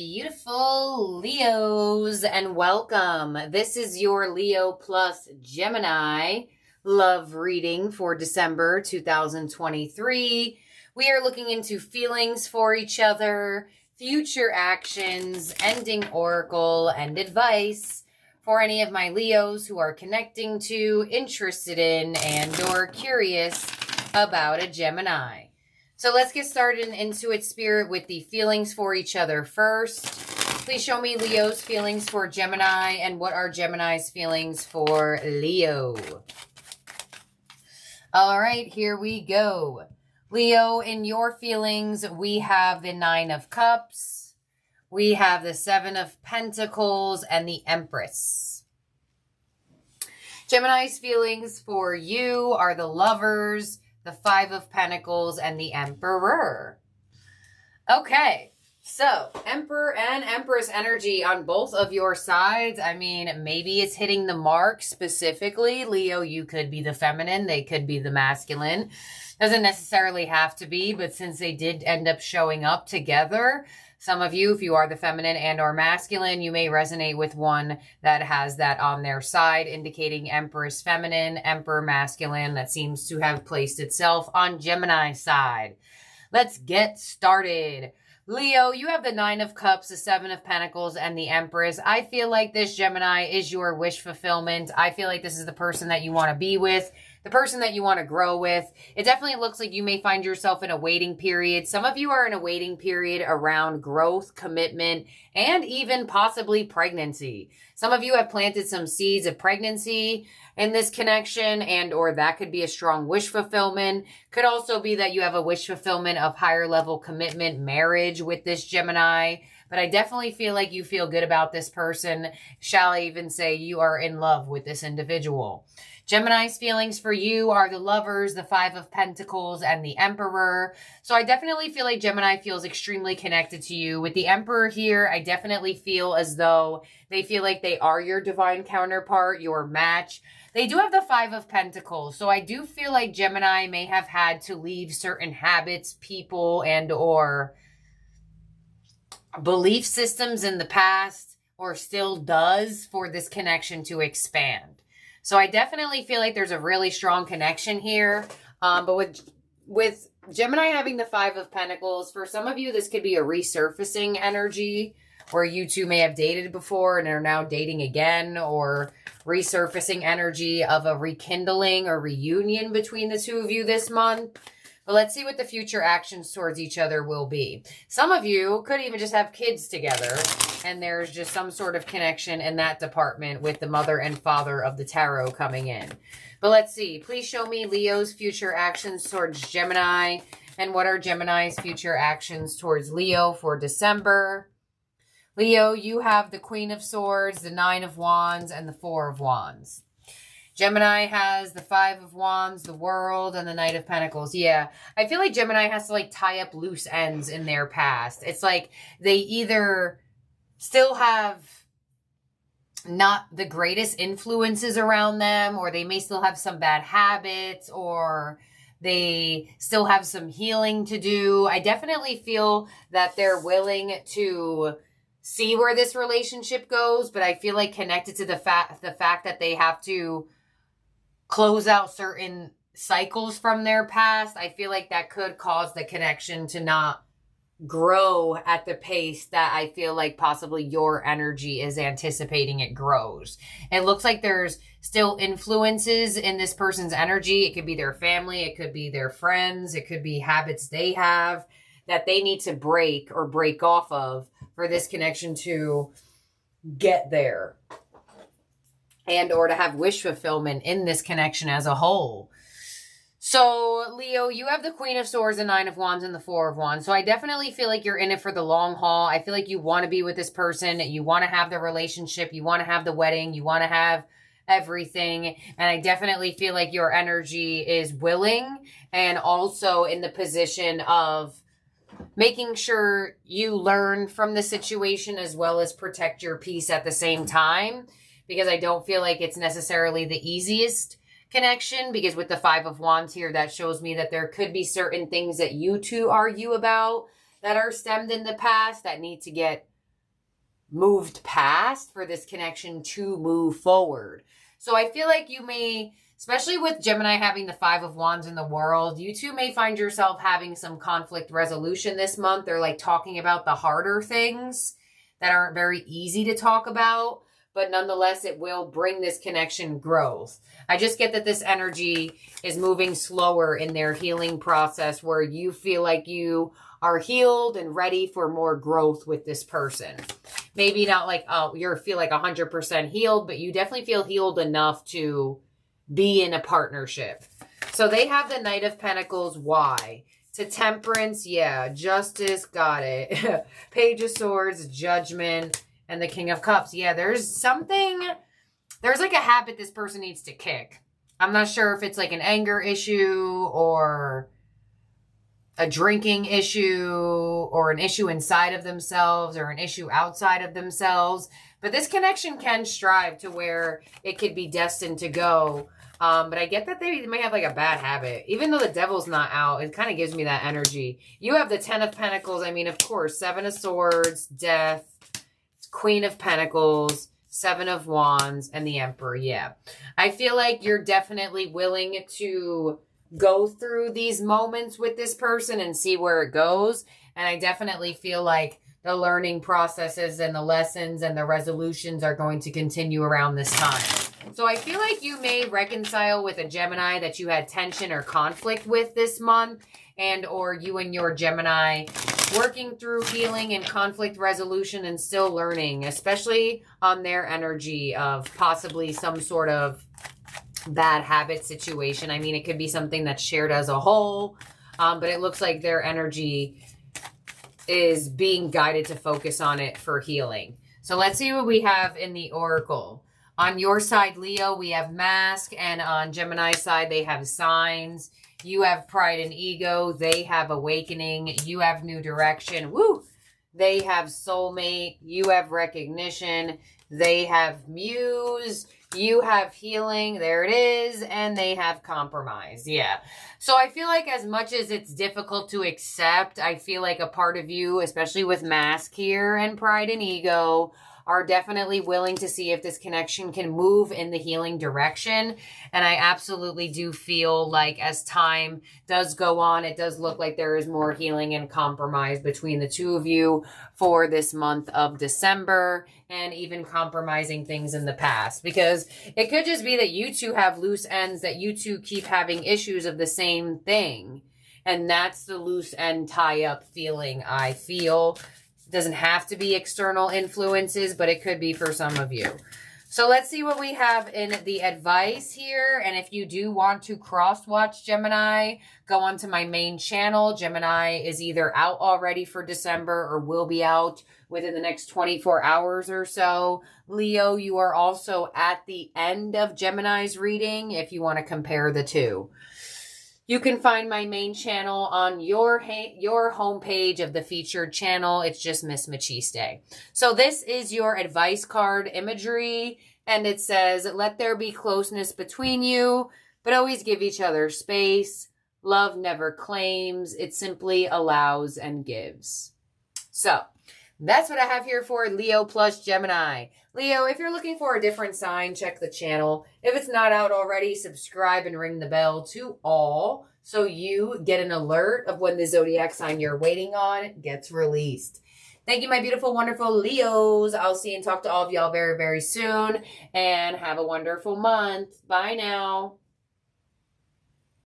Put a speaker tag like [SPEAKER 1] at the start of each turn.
[SPEAKER 1] Beautiful Leos, and welcome. This is your Leo plus Gemini love reading for December 2023. We are looking into feelings for each other, future actions, ending oracle, and advice for any of my Leos who are connecting to, interested in, and or curious about a Gemini. So let's get started into its spirit with the feelings for each other first. Please show me Leo's feelings for Gemini and what are Gemini's feelings for Leo. All right, here we go. Leo, in your feelings, we have the Nine of Cups. We have the Seven of Pentacles and the Empress. Gemini's feelings for you are the Lovers, the Five of Pentacles, and the Emperor. Okay, so Emperor and Empress energy on both of your sides. I mean, maybe it's hitting the mark specifically. Leo, you could be the feminine. They could be the masculine. Doesn't necessarily have to be, but since they did end up showing up together, some of you, if you are the feminine and or masculine, you may resonate with one that has that on their side, indicating Empress feminine, Emperor masculine. That seems to have placed itself on Gemini's side. Let's get started. Leo, you have the Nine of Cups, the Seven of Pentacles, and the Empress. I feel like this Gemini is your wish fulfillment. I feel like this is the person that you want to be with, the person that you want to grow with. It definitely looks like you may find yourself in a waiting period. Some of you are in a waiting period around growth, commitment, and even possibly pregnancy. Some of you have planted some seeds of pregnancy in this connection, and or that could be a strong wish fulfillment. Could also be that you have a wish fulfillment of higher level commitment, marriage with this Gemini. But I definitely feel like you feel good about this person. Shall I even say you are in love with this individual? Gemini's feelings for you are the Lovers, the Five of Pentacles, and the Emperor. So I definitely feel like Gemini feels extremely connected to you. With the Emperor here, I definitely feel as though they feel like they are your divine counterpart, your match. They do have the Five of Pentacles. So I do feel like Gemini may have had to leave certain habits, people, and or belief systems in the past, or still does, for this connection to expand. So I definitely feel like there's a really strong connection here. But with Gemini having the Five of Pentacles, for some of you, this could be a resurfacing energy where you two may have dated before and are now dating again, or resurfacing energy of a rekindling or reunion between the two of you this month. But let's see what the future actions towards each other will be. Some of you could even just have kids together, and there's just some sort of connection in that department with the mother and father of the tarot coming in. But let's see. Please show me Leo's future actions towards Gemini, and what are Gemini's future actions towards Leo for December. Leo, you have the Queen of Swords, the Nine of Wands, and the Four of Wands. Gemini has the Five of Wands, the World, and the Knight of Pentacles. Yeah, I feel like Gemini has to like tie up loose ends in their past. It's like they either still have not the greatest influences around them, or they may still have some bad habits, or they still have some healing to do. I definitely feel that they're willing to see where this relationship goes, but I feel like connected to the fact that they have to close out certain cycles from their past, I feel like that could cause the connection to not grow at the pace that I feel like possibly your energy is anticipating it grows. It looks like there's still influences in this person's energy. It could be their family, it could be their friends, it could be habits they have that they need to break or break off of for this connection to get there, and or to have wish fulfillment in this connection as a whole. So Leo, you have the Queen of Swords, the Nine of Wands, and the Four of Wands. So I definitely feel like you're in it for the long haul. I feel like you want to be with this person. You want to have the relationship. You want to have the wedding. You want to have everything. And I definitely feel like your energy is willing and also in the position of making sure you learn from the situation as well as protect your peace at the same time. Because I don't feel like it's necessarily the easiest connection, because with the Five of Wands here, that shows me that there could be certain things that you two argue about that are stemmed in the past that need to get moved past for this connection to move forward. So I feel like you may, especially with Gemini having the 5 of Wands in the world, you two may find yourself having some conflict resolution this month, or like talking about the harder things that aren't very easy to talk about, but nonetheless, it will bring this connection growth. I just get that this energy is moving slower in their healing process, where you feel like you are healed and ready for more growth with this person. Maybe not like, oh, you feel like 100% healed, but you definitely feel healed enough to be in a partnership. So they have the Knight of Pentacles. Why? To Temperance, yeah. Justice, got it. Page of Swords, Judgment, and the King of Cups. Yeah, there's like a habit this person needs to kick. I'm not sure if it's like an anger issue or a drinking issue or an issue inside of themselves or an issue outside of themselves. But this connection can strive to where it could be destined to go. But I get that they may have like a bad habit. Even though the devil's not out, it kind of gives me that energy. You have the 10 of Pentacles. I mean, of course, 7 of Swords, Death, Queen of Pentacles, 7 of Wands, and the Emperor. Yeah. I feel like you're definitely willing to go through these moments with this person and see where it goes. And I definitely feel like the learning processes and the lessons and the resolutions are going to continue around this time. So I feel like you may reconcile with a Gemini that you had tension or conflict with this month, and or you and your Gemini working through healing and conflict resolution and still learning, especially on their energy of possibly some sort of bad habit situation. I mean, it could be something that's shared as a whole, but it looks like their energy is being guided to focus on it for healing. So let's see what we have in the Oracle. On your side, Leo, we have Mask, and on Gemini's side, they have Signs. You have Pride and Ego. They have Awakening. You have New Direction. Woo! They have Soulmate. You have Recognition. They have Muse. You have Healing. There it is. And they have Compromise. Yeah. So I feel like as much as it's difficult to accept, I feel like a part of you, especially with Mask here and Pride and Ego, are definitely willing to see if this connection can move in the healing direction. And I absolutely do feel like as time does go on, it does look like there is more healing and compromise between the two of you for this month of December, and even compromising things in the past. Because it could just be that you two have loose ends, that you two keep having issues of the same thing. And that's the loose end tie-up feeling I feel. Doesn't have to be external influences, but it could be for some of you. So let's see what we have in the advice here. And if you do want to cross-watch Gemini, go onto my main channel. Gemini is either out already for December or will be out within the next 24 hours or so. Leo, you are also at the end of Gemini's reading if you want to compare the two. You can find my main channel on your homepage of the featured channel. It's just Miss Machiste. So this is your advice card imagery, and it says, let there be closeness between you, but always give each other space. Love never claims. It simply allows and gives. So that's what I have here for Leo plus Gemini. Leo, if you're looking for a different sign, check the channel. If it's not out already, subscribe and ring the bell to all so you get an alert of when the zodiac sign you're waiting on gets released. Thank you, my beautiful, wonderful Leos. I'll see and talk to all of y'all very, very soon. And have a wonderful month. Bye now.